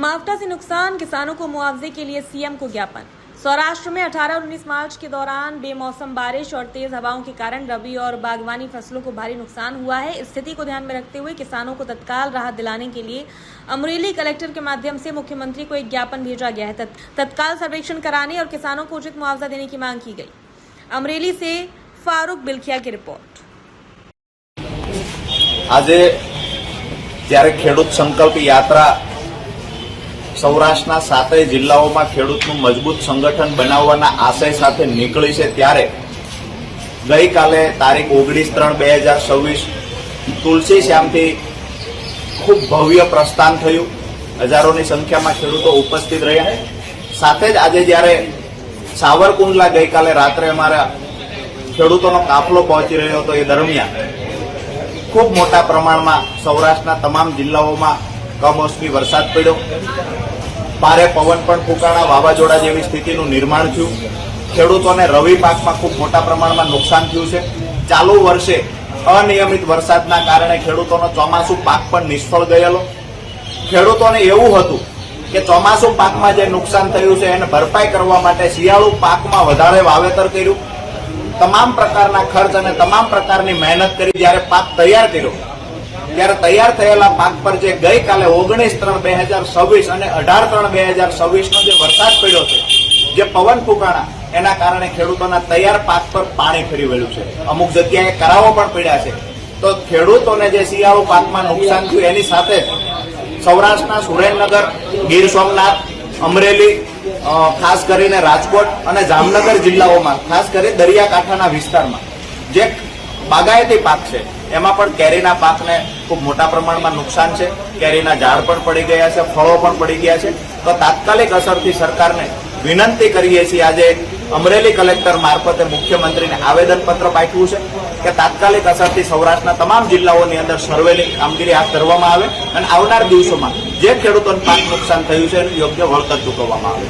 मावठा से नुकसान, किसानों को मुआवजे के लिए सीएम को ज्ञापन। सौराष्ट्र में 18 और 19 मार्च के दौरान बेमौसम बारिश और तेज हवाओं के कारण रबी और बागवानी फसलों को भारी नुकसान हुआ है। इस स्थिति को ध्यान में रखते हुए किसानों को तत्काल राहत दिलाने के लिए अमरेली कलेक्टर के माध्यम से मुख्यमंत्री को एक ज्ञापन भेजा गया है। तत्काल सर्वेक्षण कराने और किसानों को उचित मुआवजा देने की मांग की गई। अमरेली से फारूक बिलखिया की रिपोर्ट। आज જ્યારે ખેડૂત સંકલ્પ યાત્રા સૌરાષ્ટ્રના 7 જિલ્લાઓમાં ખેડૂતનું મજબૂત સંગઠન બનાવવાના આશય સાથે નીકળી છે, ત્યારે ગઈકાલે તારીખ 19/3/2026 તુલસી શ્યામથી ખૂબ ભવ્ય પ્રસ્થાન થયું। હજારોની સંખ્યામાં ખેડૂતો ઉપસ્થિત રહ્યા। સાથે જ આજે જ્યારે સાવરકુંડલા ગઈકાલે રાત્રે અમારા ખેડૂતોનો કાફલો પહોંચી રહ્યો હતો, એ દરમિયાન खूब मोटा प्रमाण में सौराष्ट्र तमाम जिल्लाओं में कमोसमी वरसाद पड़ो, भारे पवन पण फूंकाणा, वावाजोड़ा जेवी स्थितिनुं निर्माण थयुं। खेडूतोने रवी पाक में खूब मोटा प्रमाण में नुकसान थयुं छे। चालू वर्षे अनियमित वरसादना कारणे खेडूतोनो ચોમાસુ पाक पण निष्फळ गयेलो। खेडूतोने एवुं हतुं के ચોમાસુ पाकमां जे नुकसान थयुं छे एने भरपाई करवा माटे शियाळु पाकमां वधारे वावेतर कर्युं। तमाम प्रकारना खर्च अने तमाम प्रकारनी मेहनत करी ज्यारे पाक तैयार कर्यो, त्यारे तैयार थयेला पाक पर जे गई काले 19/3/2026 अने 18/3/2026 नो जे वरसाद पड्यो छे, जे पवन फूंकाणा, एना कारणे खेडूतोना तैयार पाक पर पाणी फरी वळ्युं छे। अमुक जग्याए करावो पण पड्या छे। तो खेडूतोने जे शियाळु पाकमां नुकसान थयुं एनी साथे सौराष्ट्રના सुरेन्द्रनगर, गीर सोमनाथ, अमरेली, खास करीने राजकोट અને જામનગર જિલ્લાઓમાં, ખાસ કરી દરિયાકાંઠાના વિસ્તારમાં જે બાગાયતી પાક છે એમાં પણ કેરીના પાકને ખૂબ મોટા પ્રમાણમાં નુકસાન છે। કેરીના ઝાડ પણ પડી ગયા છે, ફળો પણ પડી ગયા છે। તો તાત્કાલિક અસરથી સરકારને વિનંતી કરીએ છીએ, આજે અમરેલી કલેક્ટર મારફતે મુખ્યમંત્રીને આવેદનપત્ર પાઠવ્યું છે કે તાત્કાલિક અસરથી સૌરાષ્ટ્રના તમામ જિલ્લાઓની અંદર સર્વેની કામગીરી હાથ ધરવામાં આવે અને આવનાર દિવસોમાં જે ખેડૂતોને પાક નુકસાન થયું છે એનું યોગ્ય વળતર ચૂકવવામાં આવે।